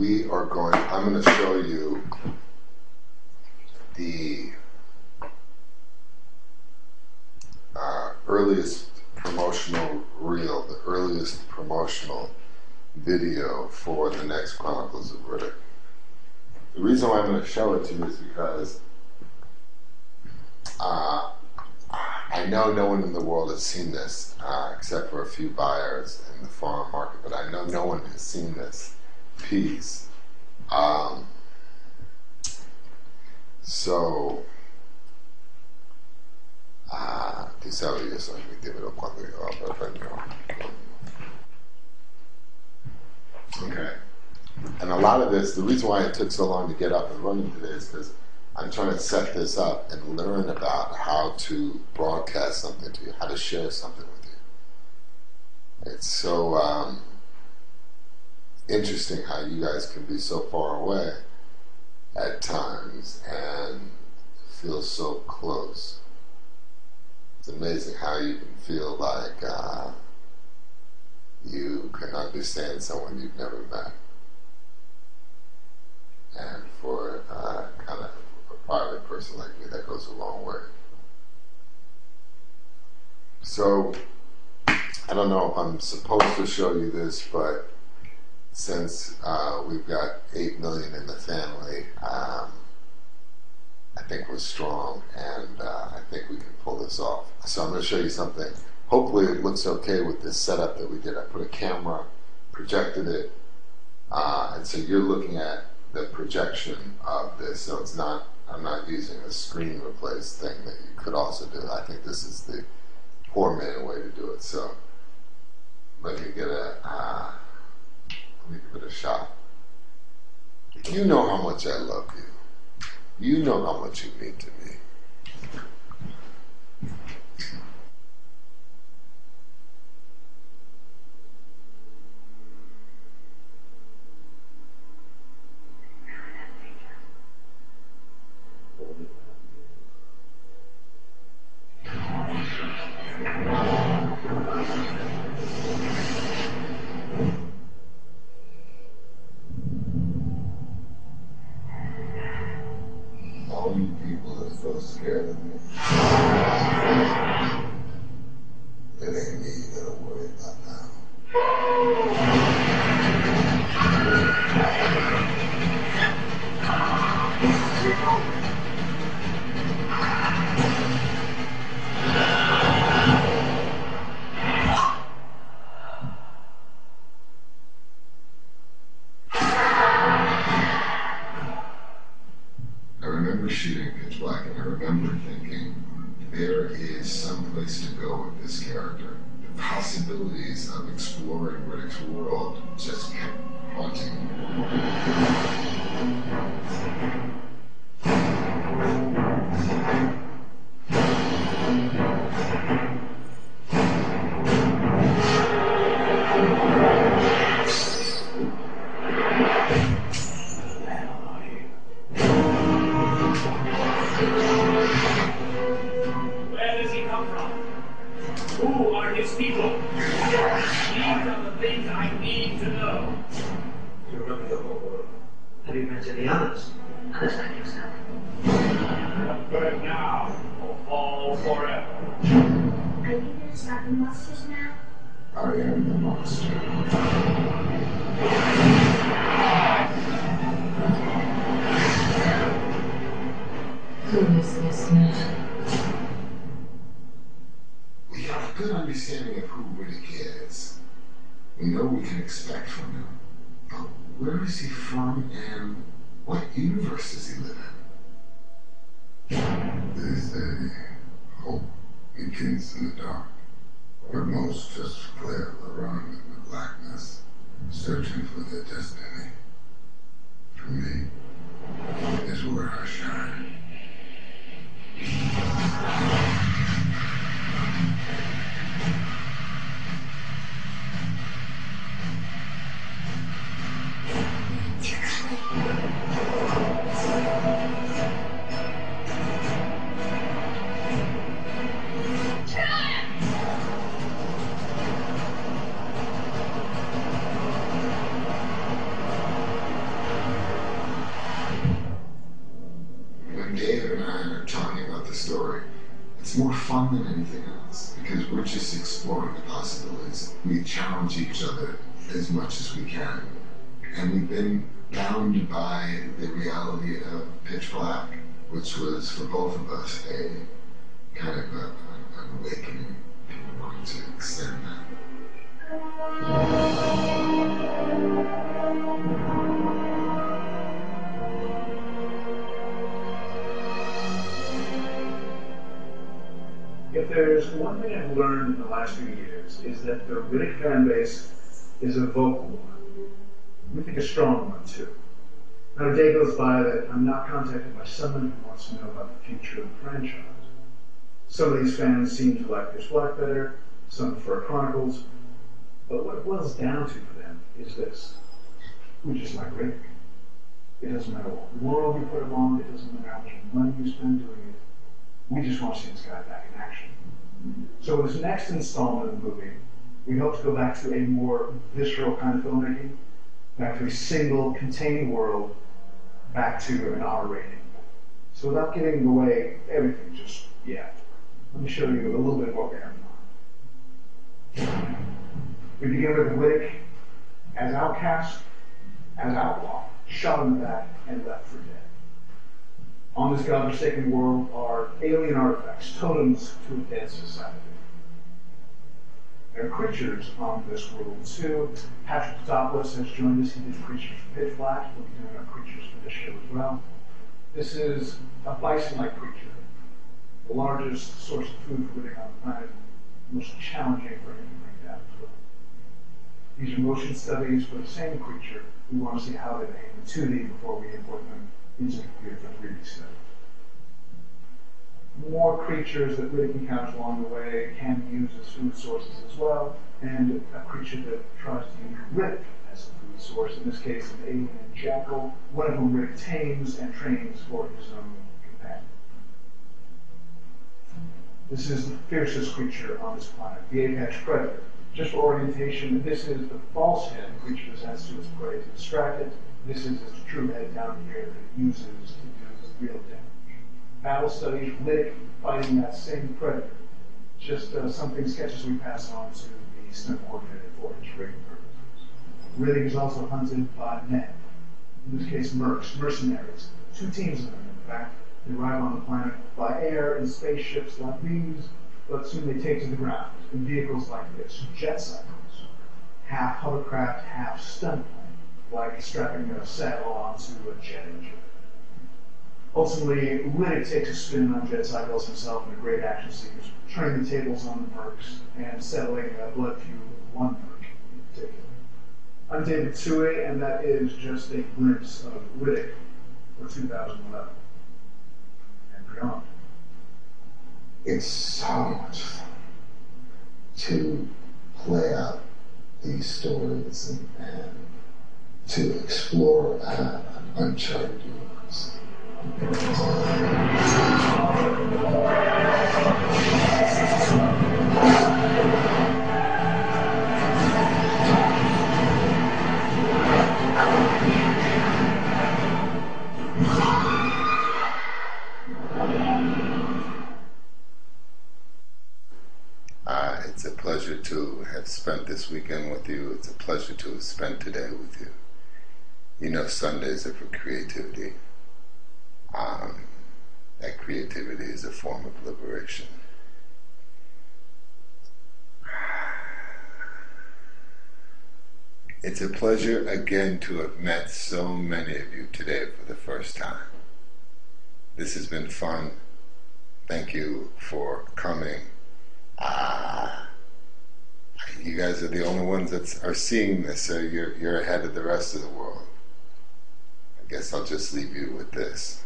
I'm going to show you the earliest promotional reel, the earliest promotional video for the next Chronicles of Riddick. The reason why I'm going to show it to you is because I know no one in the world has seen this except for a few buyers in the foreign market, but I know no one has seen this piece. Quizá ellos admitímelo cuando yo hablo. Okay. And a lot of this, the reason why it took so long to get up and running today is because I'm trying to set this up and learn about how to broadcast something to you, how to share something with you. It's so interesting how you guys can be so far away at times and feel so close. It's amazing how you can feel like you can understand someone you've never met. And for kind of a private person like me, that goes a long way. So, I don't know if I'm supposed to show you this, but since we've got 8 million in the family, I think we're strong, and I think we can pull this off. So I'm going to show you something. Hopefully it looks okay with this setup that we did. I put a camera, projected it, and so you're looking at the projection of this. So it's not, I'm not using a screen replace thing that you could also do. I think this is the poor man way to do it. So let me give it a shot. You know how much I love you. You know how much you mean to me. All you people are so scared of me. It ain't me you gotta worry about now. I remember shooting Pitch Black, and I remember thinking, there is some place to go with this character. The possibilities of exploring Riddick's world just kept haunting me. Where does he come from? Who are his people? These are the things I need to know. You remember the whole world. Have you met any others? Understand yourself. But now, or fall forever. Are you gonna stop the monsters now? I am the monster. Who is this man? We have a good understanding of who Riddick is. We know what we can expect from him. But where is he from, and what universe does he live in? They say hope begins in the dark, but most just flail around in the blackness, searching for their destiny. For me, is where I shine. we're just exploring the possibilities. We challenge each other as much as we can. And we've been bound by the reality of Pitch Black, which was for both of us a kind of an awakening. People wanting to extend that. If there's one thing I've learned in the last few years, is that the Riddick fan base is a vocal one. We think a strong one, too. Not a day goes by that I'm not contacted by someone who wants to know about the future of the franchise. Some of these fans seem to like Pitch Black better, some prefer Chronicles, but what it boils down to for them is this. We just like Riddick. It doesn't matter what world you put him on, it doesn't matter how much money you spend doing it. We just want to see this guy back in action. So with this next installment of the movie, we hope to go back to a more visceral kind of filmmaking, back to a single, contained world, back to an R rating. So without giving away everything just yet, let me show you a little bit of what we have in mind. We begin with Riddick as outcast, as outlaw, shot in the back and left for dead. On this godforsaken world are alien artifacts, totems to a dead society. There are creatures on this world too. Patrick Patopoulos has joined us. He did Creatures for Pitch Black. We'll be doing our Creatures for this show as well. This is a bison-like creature, the largest source of food for Riddick on the planet, the most challenging for him to bring down as well. These are motion studies for the same creature. We want to see how they behave in 2D before we import them into the computer for 3D studies. More creatures that Riddick encounters along the way can be used as food sources as well, and a creature that tries to use Riddick as a food source, in this case an alien jackal, one of whom Riddick tames and trains for his own companion. This is the fiercest creature on this planet, the apex predator. Just for orientation, this is the false head the creature presents to its prey to distract it. This is its true head down here that it uses to do real damage. Battle studies, Riddick fighting that same predator. Just something sketches we pass on to the stunt coordinator for his rating purposes. Riddick is also hunted by men, in this case mercenaries. 2 teams of them, in fact. They arrive on the planet by air in spaceships like these, but soon they take to the ground in vehicles like this, jet cycles, half hovercraft, half stunt plane, like strapping a saddle onto a jet engine. Ultimately, Riddick takes a spin on jet cycles himself in a great action sequence, turning the tables on the mercs and settling a blood feud with one merc in particular. I'm David Tui, and that is just a glimpse of Riddick for 2011 and beyond. It's so much fun to play out these stories and to explore an uncharted universe. It's a pleasure to have spent this weekend with you. It's a pleasure to have spent today with you. You know, Sundays are for creativity. That creativity is a form of liberation. It's a pleasure again to have met so many of you today for the first time. This has been fun. Thank you for coming. You guys are the only ones that are seeing this, so you're ahead of the rest of the world. I guess I'll just leave you with this.